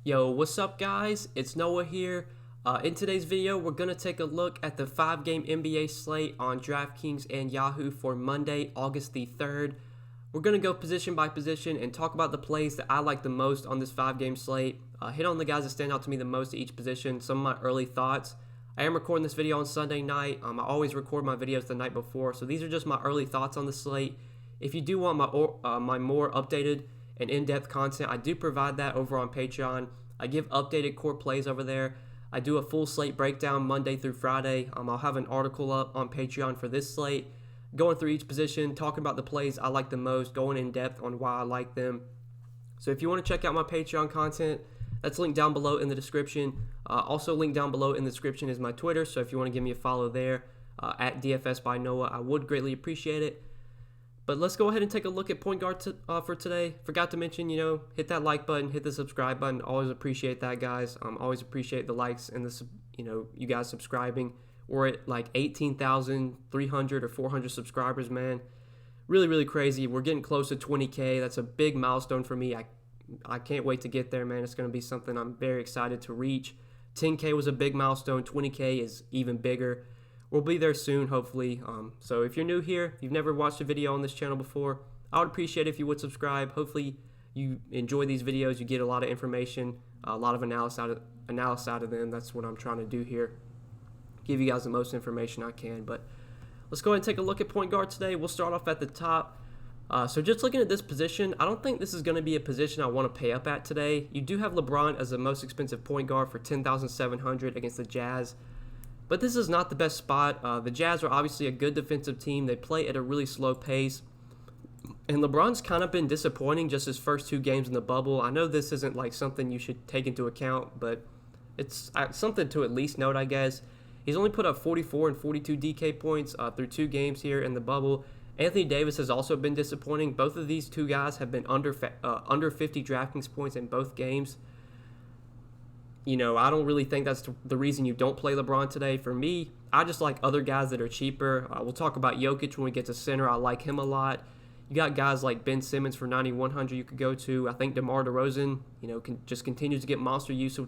Yo, what's up guys? It's Noah here. In today's video, we're going to take a look at the 5-game NBA slate on Draftkings and Yahoo for Monday, August the 3rd. We're going to go position by position and talk about the plays that I like the most on this 5-game slate. Hit on the guys that stand out to me the most at each position, some of my early thoughts. I am recording this video on Sunday night. I always record my videos the night before, so these are just my early thoughts on the slate. If you do want my more updated and in-depth content, I do provide that over on Patreon. I give updated core plays over there. I do a full slate breakdown Monday through Friday. I'll have an article up on Patreon for this slate, going through each position, talking about the plays I like the most, going in depth on why I like them. So if you want to check out my Patreon content, that's linked down below in the description. Also linked down below in the description is my Twitter, so if you want to give me a follow there, at DFS by Noah, I would greatly appreciate it. But let's go ahead and take a look at point guard for today. Forgot to mention, hit that like button, hit the subscribe button. Always appreciate that, guys. Always appreciate the likes and you guys subscribing. We're at like 18,300 or 400 subscribers, man. Really, really crazy. We're getting close to 20K. That's a big milestone for me. I can't wait to get there, man. It's going to be something I'm very excited to reach. 10K was a big milestone. 20K is even bigger. We'll be there soon, hopefully. So if you're new here, you've never watched a video on this channel before, I would appreciate it if you would subscribe. Hopefully you enjoy these videos. You get a lot of information, a lot of analysis out of them. That's what I'm trying to do here. Give you guys the most information I can. But let's go ahead and take a look at point guard today. We'll start off at the top. So just looking at this position, I don't think this is going to be a position I want to pay up at today. You do have LeBron as the most expensive point guard for $10,700 against the Jazz. But this is not the best spot. The Jazz are obviously a good defensive team. They play at a really slow pace. And LeBron's kind of been disappointing just his first 2 games in the bubble. I know this isn't like something you should take into account, but it's something to at least note, I guess. He's only put up 44 and 42 DK points through 2 games here in the bubble. Anthony Davis has also been disappointing. Both of these 2 guys have been under 50 Draftkings points in both games. I don't really think that's the reason you don't play LeBron today. For me, I just like other guys that are cheaper. We'll talk about Jokic when we get to center. I like him a lot. You got guys like Ben Simmons for 9,100 you could go to. I think DeMar DeRozan, just continues to get monster usage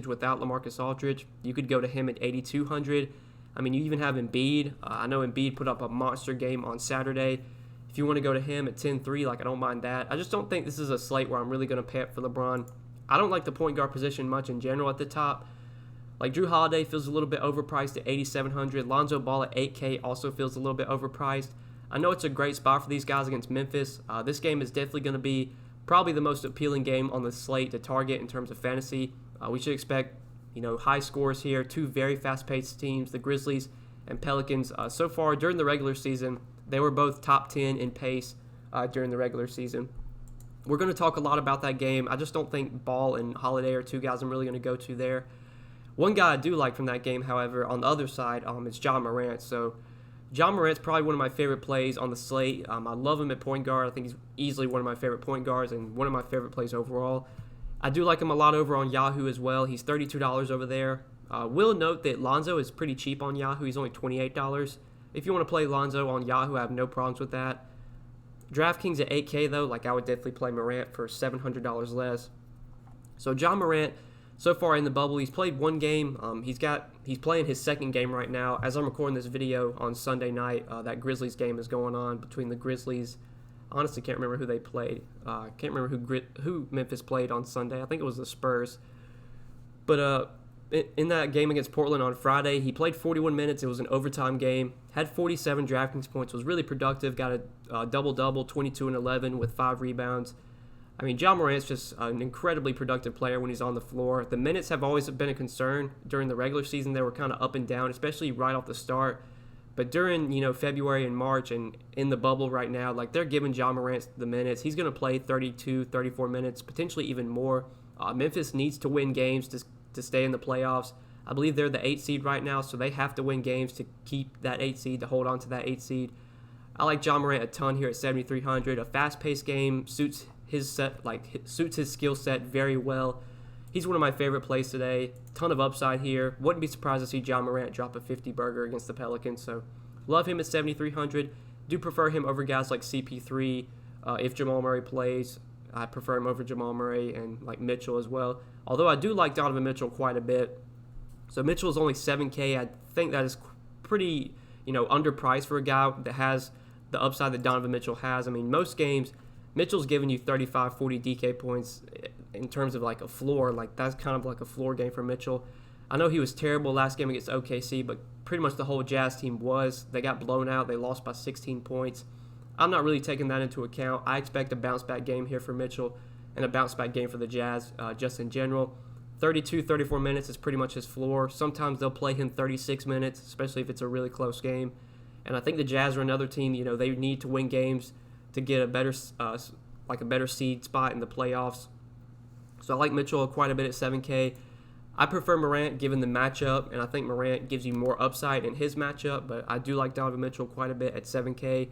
without LaMarcus Aldridge. You could go to him at 8,200. I mean, you even have Embiid. I know Embiid put up a monster game on Saturday. If you want to go to him at 10,300, I don't mind that. I just don't think this is a slate where I'm really going to pay up for LeBron. I don't like the point guard position much in general at the top. Like Drew Holiday feels a little bit overpriced at 8,700. Lonzo Ball at 8K also feels a little bit overpriced. I know it's a great spot for these guys against Memphis. This game is definitely going to be probably the most appealing game on the slate to target in terms of fantasy. We should expect, high scores here. 2 very fast-paced teams, the Grizzlies and Pelicans. So far during the regular season, they were both top 10 in pace during the regular season. We're going to talk a lot about that game. I just don't think Ball and Holiday are 2 guys I'm really going to go to there. One guy I do like from that game, however, on the other side, is Ja Morant. So Ja Morant's probably one of my favorite plays on the slate. I love him at point guard. I think he's easily one of my favorite point guards and one of my favorite plays overall. I do like him a lot over on Yahoo as well. He's $32 over there. Will note that Lonzo is pretty cheap on Yahoo. He's only $28. If you want to play Lonzo on Yahoo, I have no problems with that. DraftKings at 8K though, I would definitely play Morant for $700 less. So Ja Morant, so far in the bubble, he's played 1 game. He's playing his 2nd game right now. As I'm recording this video on Sunday night, that Grizzlies game is going on between the Grizzlies. Honestly, can't remember who they played. Can't remember who Memphis played on Sunday. I think it was the Spurs. But in that game against Portland on Friday, he played 41 minutes. It was an overtime game. Had 47 DraftKings points. Was really productive. Got a double-double, 22 and 11 with 5 rebounds. I mean, Ja Morant's just an incredibly productive player when he's on the floor. The minutes have always been a concern. During the regular season, they were kind of up and down, especially right off the start. But during, February and March and in the bubble right now, they're giving Ja Morant the minutes. He's going to play 32, 34 minutes, potentially even more. Memphis needs to win games to stay in the playoffs. I believe they're the 8 seed right now, so they have to win games to keep that 8 seed, to hold on to that 8 seed. I like Ja Morant a ton here at 7,300. A fast-paced game suits his skill set very well. He's one of my favorite plays today. Ton of upside here. Wouldn't be surprised to see Ja Morant drop a 50 burger against the Pelicans. So love him at 7,300. Do prefer him over guys like CP3 if Jamal Murray plays. I prefer him over Jamal Murray and like Mitchell as well. Although I do like Donovan Mitchell quite a bit. So Mitchell is only 7K. I think that is pretty, underpriced for a guy that has the upside that Donovan Mitchell has. I mean, most games, Mitchell's giving you 35, 40 DK points in terms of like a floor. Like that's kind of like a floor game for Mitchell. I know he was terrible last game against OKC, but pretty much the whole Jazz team was. They got blown out. They lost by 16 points. I'm not really taking that into account. I expect a bounce-back game here for Mitchell and a bounce-back game for the Jazz just in general. 32, 34 minutes is pretty much his floor. Sometimes they'll play him 36 minutes, especially if it's a really close game. And I think the Jazz are another team, they need to win games to get a better seed spot in the playoffs. So I like Mitchell quite a bit at 7K. I prefer Morant given the matchup, and I think Morant gives you more upside in his matchup, but I do like Donovan Mitchell quite a bit at 7K.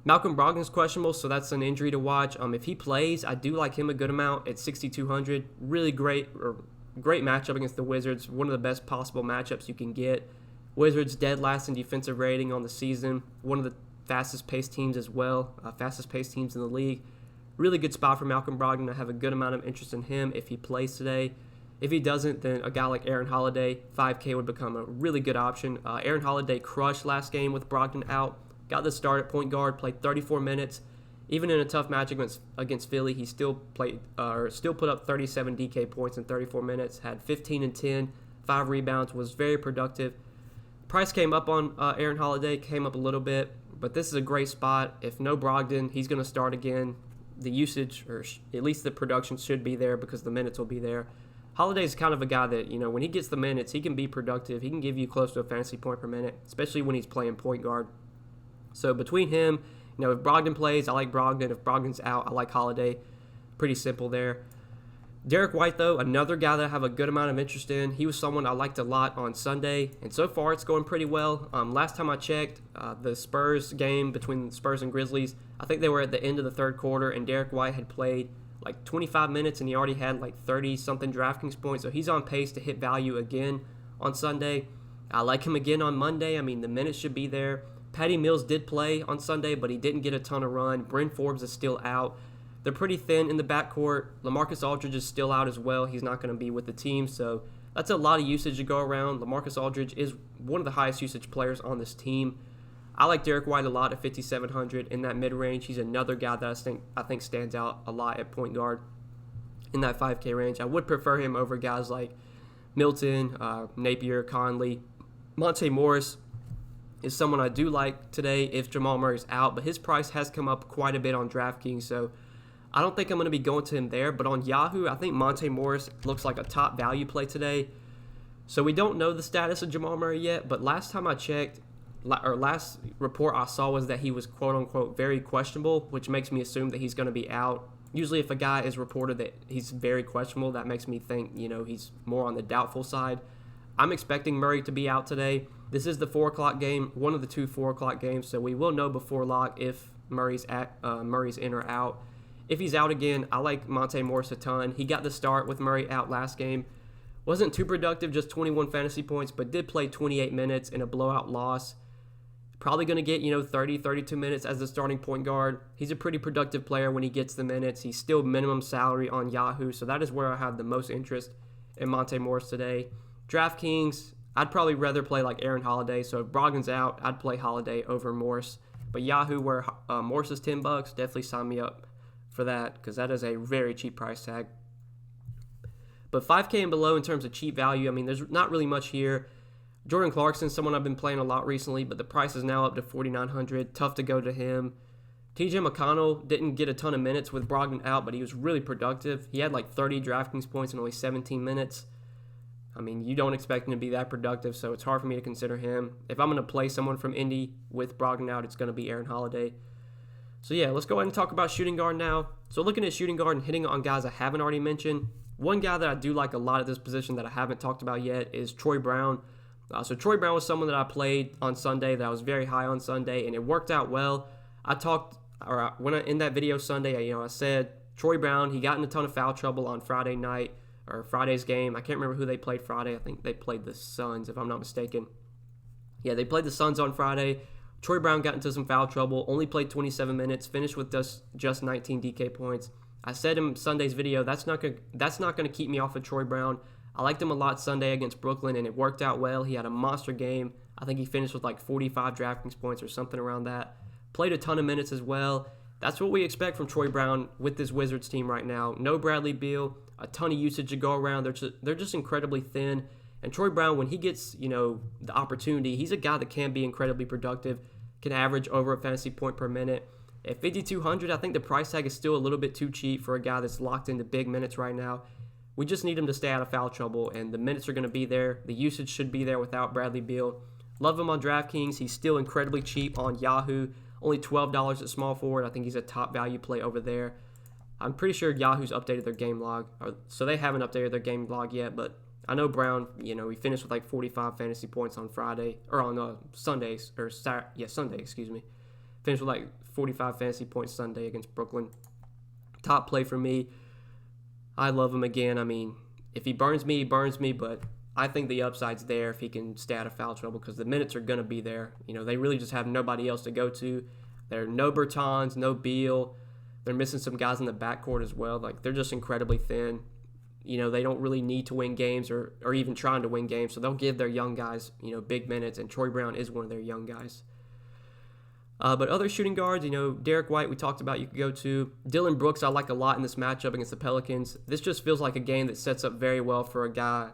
Malcolm Brogdon's questionable, so that's an injury to watch. If he plays, I do like him a good amount at 6,200. Really great matchup against the Wizards. One of the best possible matchups you can get. Wizards dead last in defensive rating on the season. One of the fastest paced teams as well. Fastest paced teams in the league. Really good spot for Malcolm Brogdon. I have a good amount of interest in him if he plays today. If he doesn't, then a guy like Aaron Holiday, 5K would become a really good option. Aaron Holiday crushed last game with Brogdon out. Got the start at point guard, played 34 minutes. Even in a tough match against Philly, he still put up 37 DK points in 34 minutes, had 15 and 10, 5 rebounds, was very productive. Price came up on Aaron Holiday, came up a little bit, but this is a great spot. If no Brogdon, he's going to start again. The usage, or at least the production, should be there because the minutes will be there. Holiday's kind of a guy that, when he gets the minutes, he can be productive. He can give you close to a fantasy point per minute, especially when he's playing point guard. So between him, if Brogdon plays, I like Brogdon. If Brogdon's out, I like Holiday. Pretty simple there. Derek White, though, another guy that I have a good amount of interest in. He was someone I liked a lot on Sunday, and so far it's going pretty well. Last time I checked, the Spurs game between the Spurs and Grizzlies, I think they were at the end of the third quarter, and Derek White had played like 25 minutes, and he already had like 30-something Draftkings points, so he's on pace to hit value again on Sunday. I like him again on Monday. I mean, the minutes should be there. Patty Mills did play on Sunday, but he didn't get a ton of run. Bryn Forbes is still out. They're pretty thin in the backcourt. LaMarcus Aldridge is still out as well. He's not going to be with the team, so that's a lot of usage to go around. LaMarcus Aldridge is one of the highest usage players on this team. I like Derek White a lot at 5,700 in that mid-range. He's another guy that I think stands out a lot at point guard in that 5K range. I would prefer him over guys like Milton, Napier, Conley. Monte Morris is someone I do like today if Jamal Murray's out, but his price has come up quite a bit on DraftKings, so I don't think I'm going to be going to him there. But on Yahoo, I think Monte Morris looks like a top value play today. So we don't know the status of Jamal Murray yet, but last time I checked, or last report I saw was that he was quote-unquote very questionable, which makes me assume that he's going to be out. Usually if a guy is reported that he's very questionable, that makes me think, he's more on the doubtful side. I'm expecting Murray to be out today. This is the 4 o'clock game, one of the 2 4 o'clock games, so we will know before lock if Murray's in or out. If he's out again, I like Monte Morris a ton. He got the start with Murray out last game. Wasn't too productive, just 21 fantasy points, but did play 28 minutes in a blowout loss. Probably going to get, 30, 32 minutes as the starting point guard. He's a pretty productive player when he gets the minutes. He's still minimum salary on Yahoo, so that is where I have the most interest in Monte Morris today. DraftKings, I'd probably rather play like Aaron Holiday, so if Brogdon's out, I'd play Holiday over Morris. But Yahoo, where Morris is $10, definitely sign me up for that because that is a very cheap price tag. But 5K and below in terms of cheap value, I mean, there's not really much here. Jordan Clarkson, someone I've been playing a lot recently, but the price is now up to $4,900. Tough to go to him. TJ McConnell didn't get a ton of minutes with Brogdon out, but he was really productive. He had like 30 DraftKings points in only 17 minutes. I mean, you don't expect him to be that productive, so it's hard for me to consider him. If I'm going to play someone from Indy with Brogdon out, it's going to be Aaron Holiday. So yeah, let's go ahead and talk about shooting guard now. So looking at shooting guard and hitting on guys I haven't already mentioned, one guy that I do like a lot at this position that I haven't talked about yet is Troy Brown. So Troy Brown was someone that I played on Sunday that I was very high on Sunday, and it worked out well. In that video Sunday, I said Troy Brown, he got in a ton of foul trouble on Friday night, or Friday's game. I can't remember who they played Friday. I think they played the Suns, if I'm not mistaken. Yeah, they played the Suns on Friday. Troy Brown got into some foul trouble, only played 27 minutes, finished with just 19 DK points. I said in Sunday's video, that's not gonna keep me off of Troy Brown. I liked him a lot Sunday against Brooklyn, and it worked out well. He had a monster game. I think he finished with like 45 DraftKings points or something around that. Played a ton of minutes as well. That's what we expect from Troy Brown with this Wizards team right now. No Bradley Beal, a ton of usage to go around. They're just incredibly thin. And Troy Brown, when he gets, the opportunity, he's a guy that can be incredibly productive, can average over a fantasy point per minute. At 5,200, I think the price tag is still a little bit too cheap for a guy that's locked into big minutes right now. We just need him to stay out of foul trouble, and the minutes are going to be there. The usage should be there without Bradley Beal. Love him on DraftKings. He's still incredibly cheap on Yahoo. Only $12 at small forward. I think he's a top value play over there. I'm pretty sure Yahoo's updated their game log. So they haven't updated their game log yet, but I know Brown, he finished with like 45 fantasy points on Friday, or on Sunday, excuse me. Finished with like 45 fantasy points Sunday against Brooklyn. Top play for me. I love him again. I mean, if he burns me, he burns me, but I think the upside's there if he can stay out of foul trouble because the minutes are going to be there. They really just have nobody else to go to. There are no Bertans, no Beal. They're missing some guys in the backcourt as well. Like, they're just incredibly thin. They don't really need to win games or even trying to win games, so they'll give their young guys, big minutes, and Troy Brown is one of their young guys. But other shooting guards, Derek White we talked about you could go to. Dylan Brooks I like a lot in this matchup against the Pelicans. This just feels like a game that sets up very well for a guy,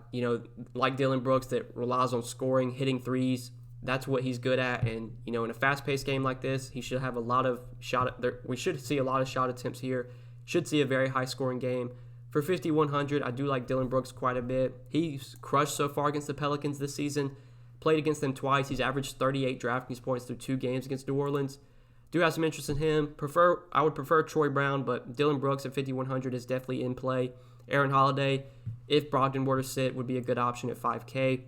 like Dylan Brooks that relies on scoring, hitting threes. That's what he's good at. And, in a fast-paced game like this, he should have a lot of we should see a lot of shot attempts here. Should see a very high-scoring game. For 5,100, I do like Dylan Brooks quite a bit. He's crushed so far against the Pelicans this season. Played against them twice. He's averaged 38 DraftKings points through 2 games against New Orleans. Do have some interest in him. I would prefer Troy Brown, but Dylan Brooks at 5,100 is definitely in play. Aaron Holiday, if Brogdon were to sit, would be a good option at 5K.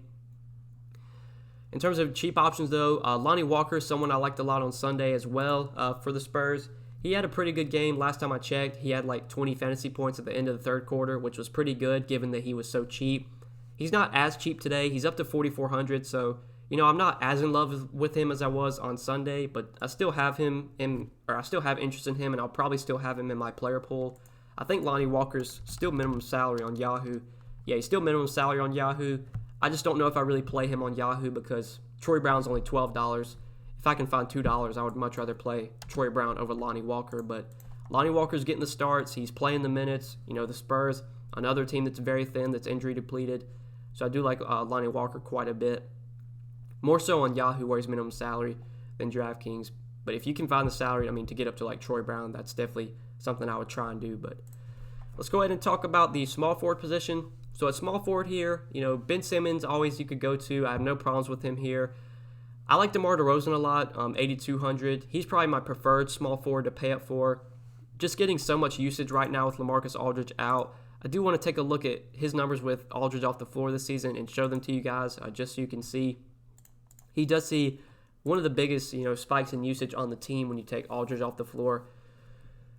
In terms of cheap options, though, Lonnie Walker is someone I liked a lot on Sunday as well for the Spurs. He had a pretty good game. Last time I checked, he had like 20 fantasy points at the end of the third quarter, which was pretty good given that he was so cheap. He's not as cheap today. He's up to 4,400, so, I'm not as in love with him as I was on Sunday, but I still have I still have interest in him, and I'll probably still have him in my player pool. I think Lonnie Walker's still minimum salary on Yahoo. Yeah, he's still minimum salary on Yahoo. I just don't know if I really play him on Yahoo because Troy Brown's only $12. If I can find $2, I would much rather play Troy Brown over Lonnie Walker, but Lonnie Walker's getting the starts. He's playing the minutes. The Spurs, another team that's very thin, that's injury depleted. So I do like Lonnie Walker quite a bit. More so on Yahoo where he's minimum salary than DraftKings. But if you can find the salary, to get up to like Troy Brown, that's definitely something I would try and do. But let's go ahead and talk about the small forward position. So at small forward here, Ben Simmons, always you could go to. I have no problems with him here. I like DeMar DeRozan a lot, 8,200. He's probably my preferred small forward to pay up for. Just getting so much usage right now with LaMarcus Aldridge out. I do want to take a look at his numbers with Aldridge off the floor this season and show them to you guys just so you can see. He does see one of the biggest spikes in usage on the team when you take Aldridge off the floor.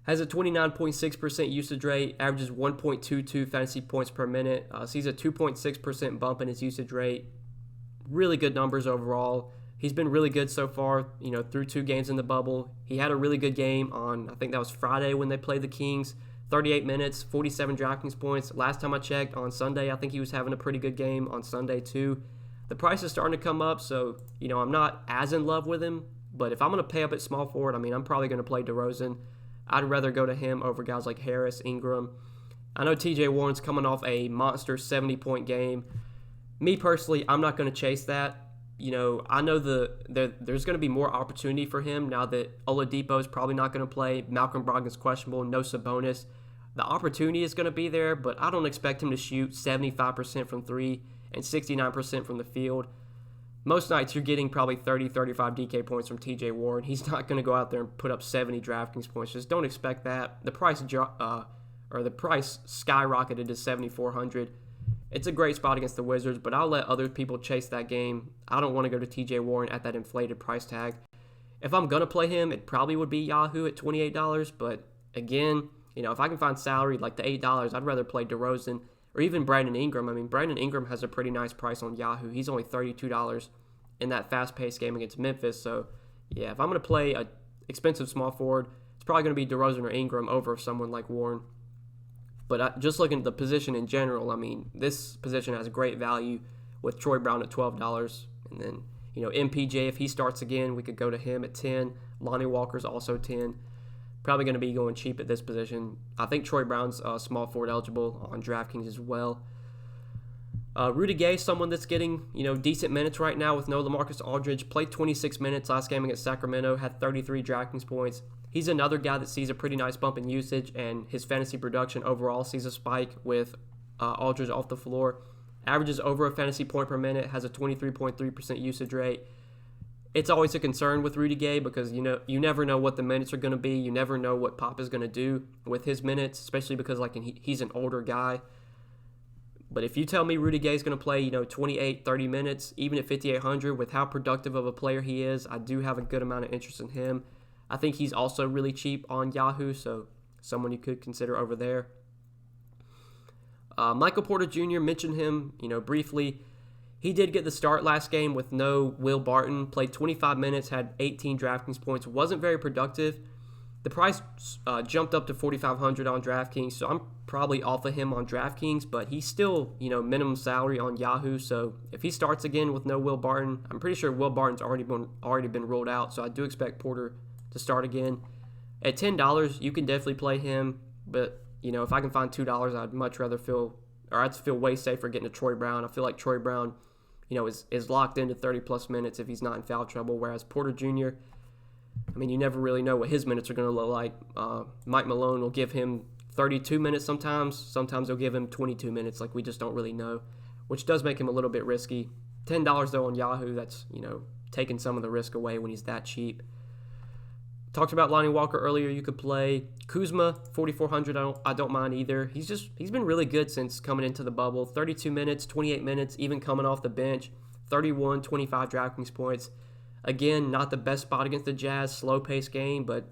Has a 29.6% usage rate, averages 1.22 fantasy points per minute. Sees a 2.6% bump in his usage rate. Really good numbers overall. He's been really good so far, through 2 games in the bubble. He had a really good game on, I think that was Friday when they played the Kings. 38 minutes, 47 DraftKings points. Last time I checked on Sunday, I think he was having a pretty good game on Sunday too. The price is starting to come up, so, I'm not as in love with him. But if I'm going to pay up at small forward, I'm probably going to play DeRozan. I'd rather go to him over guys like Harris, Ingram. I know TJ Warren's coming off a monster 70-point game. Me personally, I'm not going to chase that. I know there's going to be more opportunity for him now that Oladipo is probably not going to play. Malcolm Brogdon's questionable, no Sabonis. The opportunity is going to be there, but I don't expect him to shoot 75% from 3 and 69% from the field. Most nights you're getting probably 30, 35 DK points from TJ Warren. He's not going to go out there and put up 70 DraftKings points. Just don't expect that. The price skyrocketed to 7,400. It's a great spot against the Wizards, but I'll let other people chase that game. I don't want to go to TJ Warren at that inflated price tag. If I'm going to play him, it probably would be Yahoo at $28, but again, if I can find salary like the $8, I'd rather play DeRozan or even Brandon Ingram. Brandon Ingram has a pretty nice price on Yahoo. He's only $32 in that fast-paced game against Memphis. So, yeah, if I'm going to play an expensive small forward, it's probably going to be DeRozan or Ingram over someone like Warren. But just looking at the position in general, I mean, this position has great value with Troy Brown at $12. And then, MPJ, if he starts again, we could go to him at 10. Lonnie Walker's also 10. Probably going to be going cheap at this position. I think Troy Brown's small forward eligible on DraftKings as well. Rudy Gay, someone that's getting decent minutes right now with no LaMarcus Aldridge. Played 26 minutes last game against Sacramento, had 33 DraftKings points. He's another guy that sees a pretty nice bump in usage, and his fantasy production overall sees a spike with Aldridge off the floor. Averages over a fantasy point per minute, has a 23.3% usage rate. It's always a concern with Rudy Gay because you never know what the minutes are going to be. You never know what Pop is going to do with his minutes, especially because he's an older guy. But if you tell me Rudy Gay is going to play 28, 30 minutes, even at 5,800, with how productive of a player he is, I do have a good amount of interest in him. I think he's also really cheap on Yahoo, so someone you could consider over there. Michael Porter Jr., mentioned him briefly. He did get the start last game with no Will Barton. Played 25 minutes, had 18 DraftKings points. Wasn't very productive. The price jumped up to $4,500 on DraftKings, so I'm probably off of him on DraftKings, but he's still, minimum salary on Yahoo. So if he starts again with no Will Barton, I'm pretty sure Will Barton's already been ruled out, so I do expect Porter to start again. At $10, you can definitely play him, but if I can find $2, I'd feel way safer getting to Troy Brown. I feel like Troy Brown, is locked into 30-plus minutes if he's not in foul trouble, whereas Porter Jr., you never really know what his minutes are going to look like. Mike Malone will give him 32 minutes sometimes. Sometimes he'll give him 22 minutes. We just don't really know, which does make him a little bit risky. $10, though, on Yahoo, that's, taking some of the risk away when he's that cheap. Talked about Lonnie Walker earlier. You could play Kuzma, 4,400. I don't mind either. He's been really good since coming into the bubble. 32 minutes, 28 minutes, even coming off the bench. 31, 25 DraftKings points. Again, not the best spot against the Jazz, slow-paced game, but,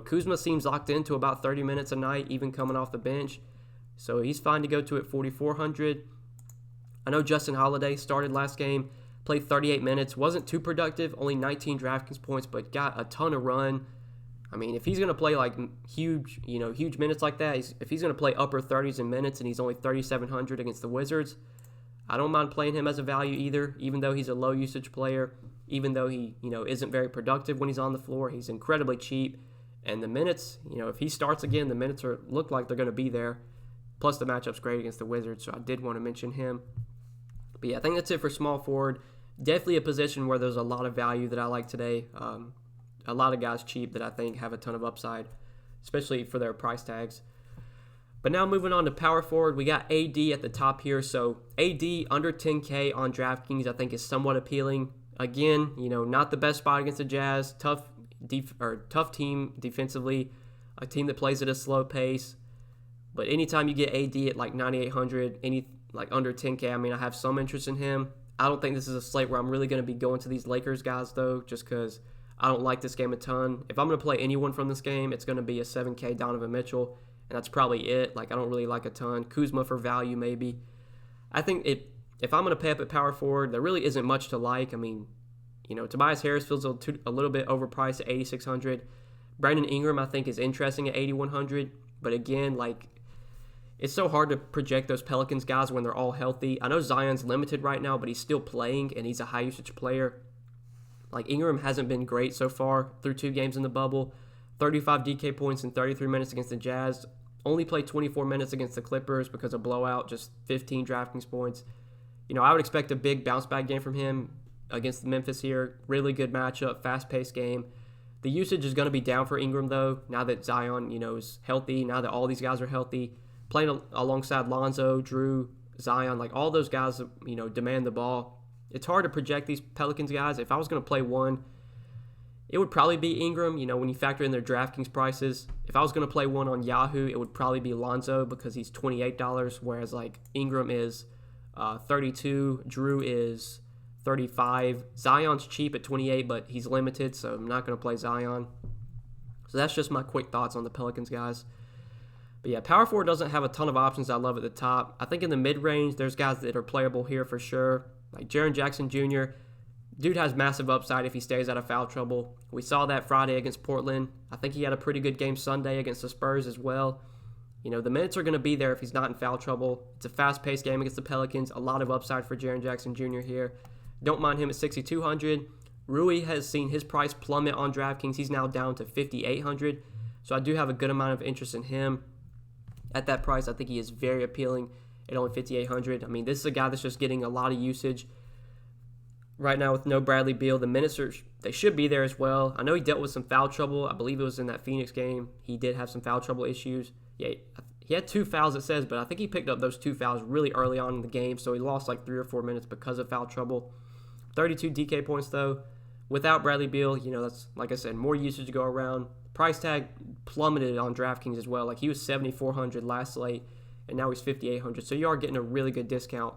Kuzma seems locked into about 30 minutes a night, even coming off the bench. So he's fine to go to at 4,400. I know Justin Holiday started last game, played 38 minutes, wasn't too productive, only 19 DraftKings points, but got a ton of run. If he's going to play huge minutes like that, if he's going to play upper 30s in minutes and he's only 3,700 against the Wizards, I don't mind playing him as a value either, even though he's a low usage player. Even though he, isn't very productive when he's on the floor, he's incredibly cheap. And the minutes, if he starts again, the minutes look like they're going to be there. Plus the matchup's great against the Wizards, so I did want to mention him. But yeah, I think that's it for small forward. Definitely a position where there's a lot of value that I like today. A lot of guys cheap that I think have a ton of upside, especially for their price tags. But now moving on to power forward, we got AD at the top here. So AD under 10K on DraftKings I think is somewhat appealing. Again, not the best spot against the Jazz. Tough team defensively. A team that plays at a slow pace. But anytime you get AD at 9,800, under 10K, I have some interest in him. I don't think this is a slate where I'm really going to be going to these Lakers guys, though, just because I don't like this game a ton. If I'm going to play anyone from this game, it's going to be a 7K Donovan Mitchell, and that's probably it. I don't really like a ton. Kuzma for value, maybe. I think if I'm going to pay up at power forward, there really isn't much to like. Tobias Harris feels a little bit overpriced at 8,600. Brandon Ingram, I think, is interesting at 8,100. But again, it's so hard to project those Pelicans guys when they're all healthy. I know Zion's limited right now, but he's still playing, and he's a high-usage player. Ingram hasn't been great so far through 2 games in the bubble. 35 DK points in 33 minutes against the Jazz. Only played 24 minutes against the Clippers because of blowout, just 15 DraftKings points. I would expect a big bounce-back game from him against Memphis here. Really good matchup, fast-paced game. The usage is going to be down for Ingram, though, now that Zion, is healthy, now that all these guys are healthy. Playing alongside Lonzo, Drew, Zion, all those guys, demand the ball. It's hard to project these Pelicans guys. If I was going to play one, it would probably be Ingram, when you factor in their DraftKings prices. If I was going to play one on Yahoo, it would probably be Lonzo because he's $28, whereas, Ingram is 32, Drew is 35. Zion's cheap at 28, but he's limited, so I'm not going to play Zion. So that's just my quick thoughts on the Pelicans, guys. But yeah, power forward doesn't have a ton of options I love at the top. I think in the mid-range, there's guys that are playable here for sure. Jaren Jackson Jr., Dude has massive upside if he stays out of foul trouble. We saw that Friday against Portland. I think he had a pretty good game Sunday against the Spurs as well. The minutes are going to be there if he's not in foul trouble. It's a fast-paced game against the Pelicans. A lot of upside for Jaren Jackson Jr. here. Don't mind him at 6,200. Rui has seen his price plummet on DraftKings. He's now down to 5,800. So I do have a good amount of interest in him. At that price, I think he is very appealing at only 5,800. I mean, this is a guy that's just getting a lot of usage. Right now with no Bradley Beal, the minutes they should be there as well. I know he dealt with some foul trouble. I believe it was in that Phoenix game. He did have some foul trouble issues. Yeah, he had 2 fouls, it says, but I think he picked up those 2 fouls really early on in the game, so he lost like 3 or 4 minutes because of foul trouble. 32 DK points, though. Without Bradley Beal, that's, like I said, more usage to go around. Price tag plummeted on DraftKings as well. Like, he was 7,400 last slate, and now he's 5,800. So you are getting a really good discount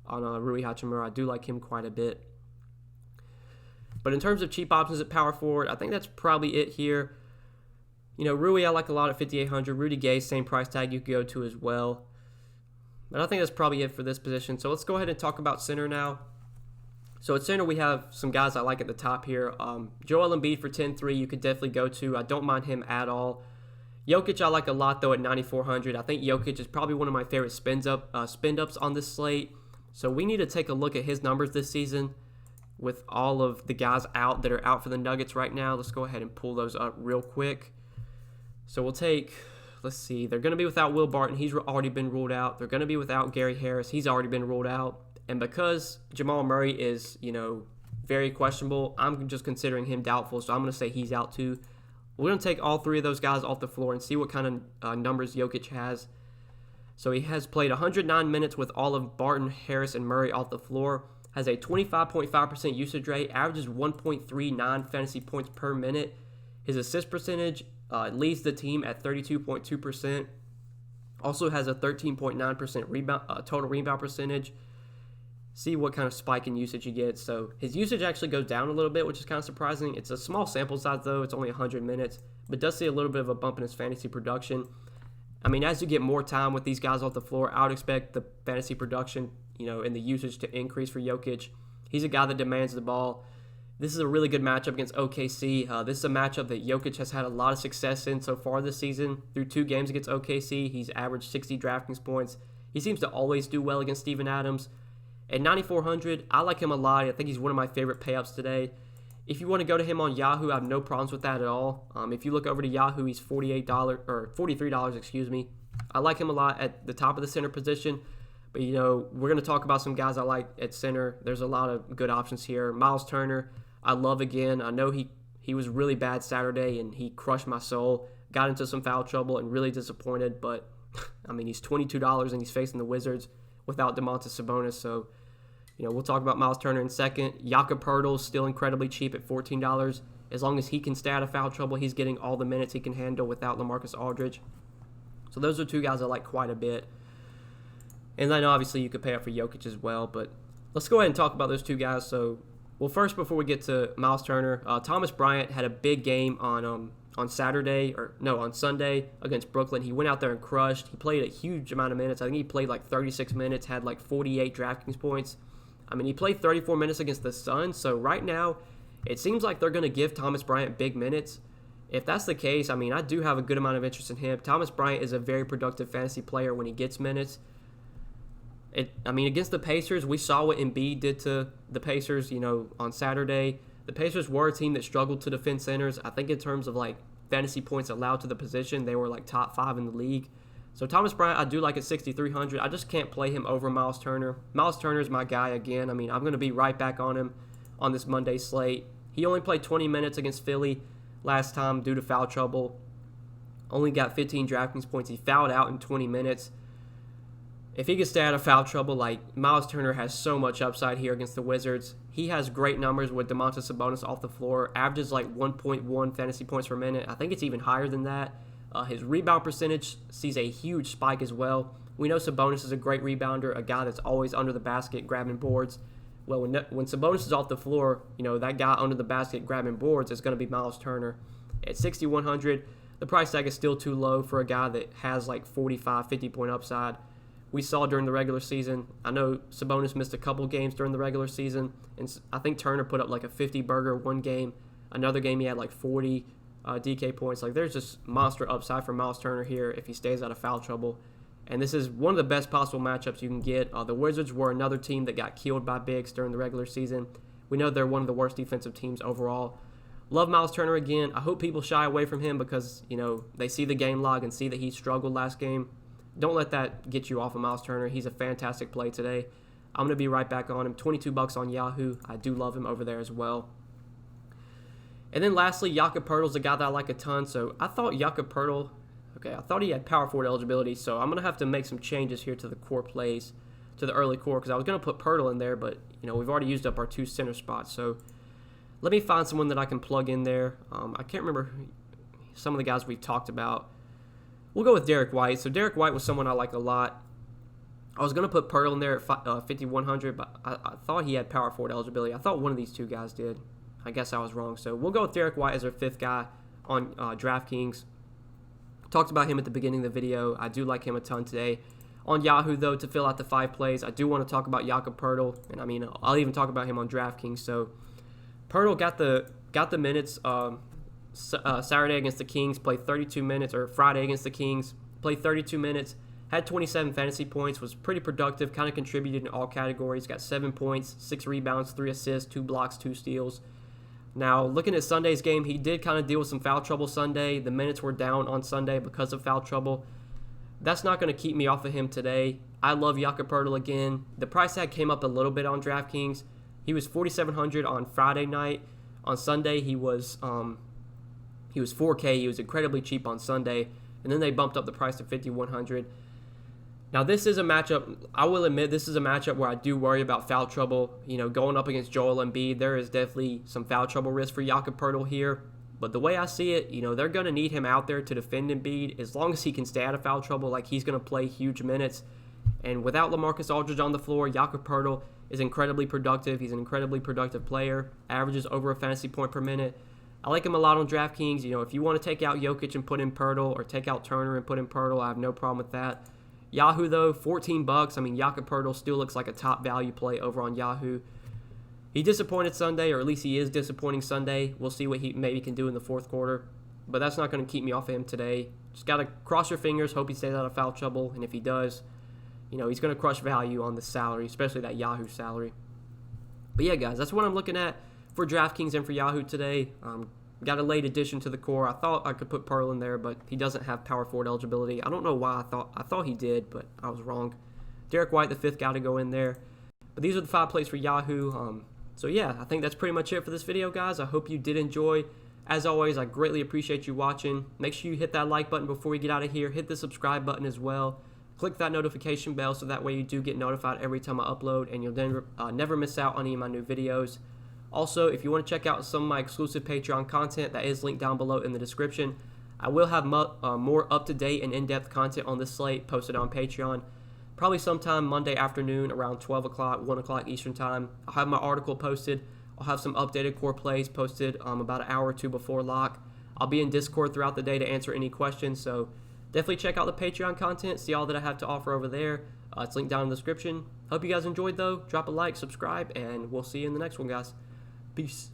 on Rui Hachimura. I do like him quite a bit. But in terms of cheap options at power forward, I think that's probably it here. Rui I like a lot at 5,800. Rudy Gay, same price tag you could go to as well. But I think that's probably it for this position. So let's go ahead and talk about center now. So at center, we have some guys I like at the top here. Joel Embiid for 10-3, you could definitely go to. I don't mind him at all. Jokic I like a lot, though, at 9,400. I think Jokic is probably one of my favorite spin-ups on this slate. So we need to take a look at his numbers this season with all of the guys out that are out for the Nuggets right now. Let's go ahead and pull those up real quick. So we'll take, let's see, they're going to be without Will Barton. He's already been ruled out. They're going to be without Gary Harris. He's already been ruled out. And because Jamal Murray is, very questionable, I'm just considering him doubtful, so I'm going to say he's out too. We're going to take all 3 of those guys off the floor and see what kind of numbers Jokic has. So he has played 109 minutes with all of Barton, Harris, and Murray off the floor. Has a 25.5% usage rate, averages 1.39 fantasy points per minute. His assist percentage leads the team at 32.2%. Also has a 13.9% total rebound percentage. See what kind of spike in usage he gets. So his usage actually goes down a little bit, which is kind of surprising. It's a small sample size, though. It's only 100 minutes, but does see a little bit of a bump in his fantasy production. I mean, as you get more time with these guys off the floor, I would expect the fantasy production, and the usage to increase for Jokic. He's a guy that demands the ball. This is a really good matchup against OKC. This is a matchup that Jokic has had a lot of success in so far this season. Through 2 games against OKC, he's averaged 60 DraftKings points. He seems to always do well against Steven Adams. At 9,400, I like him a lot. I think he's one of my favorite payups today. If you want to go to him on Yahoo, I have no problems with that at all. If you look over to Yahoo, he's $43, excuse me. I like him a lot at the top of the center position. But, we're going to talk about some guys I like at center. There's a lot of good options here. Miles Turner, I love again. I know he was really bad Saturday, and he crushed my soul. Got into some foul trouble and really disappointed. But, I mean, he's $22, and he's facing the Wizards without Domantas Sabonis. So, we'll talk about Miles Turner in a second. Jakob Poeltl's still incredibly cheap at $14. As long as he can stay out of foul trouble, he's getting all the minutes he can handle without LaMarcus Aldridge. So those are 2 guys I like quite a bit. And then obviously you could pay up for Jokic as well. But let's go ahead and talk about those 2 guys. So, first, before we get to Miles Turner, Thomas Bryant had a big game on Sunday against Brooklyn. He went out there and crushed. He played a huge amount of minutes. I think he played like 36 minutes, had like 48 DraftKings points. I mean, he played 34 minutes against the Suns. So right now, it seems like they're going to give Thomas Bryant big minutes. If that's the case, I mean, I do have a good amount of interest in him. Thomas Bryant is a very productive fantasy player when he gets minutes. Against the Pacers, we saw what Embiid did to the Pacers, on Saturday. The Pacers were a team that struggled to defend centers. I think in terms of, fantasy points allowed to the position, they were, top 5 in the league. So Thomas Bryant, I do like at 6,300. I just can't play him over Miles Turner. Miles Turner is my guy again. I mean, I'm going to be right back on him on this Monday slate. He only played 20 minutes against Philly last time due to foul trouble. Only got 15 DraftKings points. He fouled out in 20 minutes. If he can stay out of foul trouble, Miles Turner has so much upside here against the Wizards. He has great numbers with Domantas Sabonis off the floor. Averages 1.1 fantasy points per minute. I think it's even higher than that. His rebound percentage sees a huge spike as well. We know Sabonis is a great rebounder, a guy that's always under the basket grabbing boards. Well, when Sabonis is off the floor, that guy under the basket grabbing boards is going to be Miles Turner. At 6,100, the price tag is still too low for a guy that has 45, 50 point upside. we saw during the regular season. I know Sabonis missed a couple games during the regular season, and I think Turner put up like a 50-burger one game. Another game he had like 40 DK points. Like, there's just monster upside for Miles Turner here if he stays out of foul trouble. And this is one of the best possible matchups you can get. The Wizards were another team that got killed by bigs during the regular season. We know they're one of the worst defensive teams overall. Love Miles Turner again. I hope people shy away from him because, they see the game log and see that he struggled last game. Don't let that get you off of Miles Turner. He's a fantastic play today. I'm going to be right back on him. $22 on Yahoo. I do love him over there as well. And then lastly, Jakob Poeltl's a guy that I like a ton. So I thought Jakob Poeltl, I thought he had power forward eligibility. So I'm going to have to make some changes here to the core plays, to the early core, because I was going to put Poeltl in there, but we've already used up our 2 center spots. So let me find someone that I can plug in there. I can't remember some of the guys we've talked about. We'll go with Derek White. So Derek White was someone I like a lot. I was going to put Poeltl in there at 5,100, but I thought he had power forward eligibility. I thought one of these two guys did. I guess I was wrong. So we'll go with Derek White as our 5th guy on Draftkings. Talked about him at the beginning of the video. I do like him a ton today. On Yahoo, though, to fill out the 5 plays, I do want to talk about Jakob Poeltl, and I'll even talk about him on Draftkings. So Poeltl got the minutes Saturday against the Kings, played 32 minutes, or Friday against the Kings, played 32 minutes, had 27 fantasy points, was pretty productive, kind of contributed in all categories, got 7 points, 6 rebounds, 3 assists, 2 blocks, 2 steals. Now, looking at Sunday's game, he did kind of deal with some foul trouble Sunday. The minutes were down on Sunday because of foul trouble. That's not going to keep me off of him today. I love Jakob Poeltl again. The price tag came up a little bit on DraftKings. He was $4,700 on Friday night. On Sunday, he was $4K. He was incredibly cheap on Sunday, and then they bumped up the price to $5,100. Now, this is a matchup, I will admit, this is a matchup where I do worry about foul trouble. Going up against Joel Embiid, there is definitely some foul trouble risk for Jakob Poeltl here. But the way I see it, they're going to need him out there to defend Embiid. As long as he can stay out of foul trouble, he's going to play huge minutes. And without LaMarcus Aldridge on the floor, Jakob Poeltl is incredibly productive. He's an incredibly productive player, averages over a fantasy point per minute. I like him a lot on DraftKings. If you want to take out Jokic and put in Poeltl, or take out Turner and put in Poeltl, I have no problem with that. Yahoo, though, $14. Jakob Poeltl still looks like a top value play over on Yahoo. He disappointed Sunday, or at least he is disappointing Sunday. We'll see what he maybe can do in the fourth quarter. But that's not going to keep me off of him today. Just got to cross your fingers, hope he stays out of foul trouble. And if he does, he's going to crush value on the salary, especially that Yahoo salary. But yeah, guys, that's what I'm looking at for DraftKings and for Yahoo today. Got a late addition to the core. I thought I could put Poeltl in there, but he doesn't have power forward eligibility. I don't know why I thought he did, but I was wrong. Derek White, the 5th guy to go in there. But these are the 5 plays for Yahoo. So yeah, I think that's pretty much it for this video, guys. I hope you did enjoy. As always, I greatly appreciate you watching. Make sure you hit that like button before we get out of here. Hit the subscribe button as well. Click that notification bell so that way you do get notified every time I upload, and you'll never miss out on any of my new videos. Also, if you want to check out some of my exclusive Patreon content, that is linked down below in the description. I will have more up-to-date and in-depth content on this slate posted on Patreon. Probably sometime Monday afternoon around 12 o'clock, 1 o'clock Eastern Time. I'll have my article posted. I'll have some updated core plays posted about an hour or 2 before lock. I'll be in Discord throughout the day to answer any questions, so definitely check out the Patreon content, see all that I have to offer over there. It's linked down in the description. Hope you guys enjoyed, though. Drop a like, subscribe, and we'll see you in the next one, guys. Peace.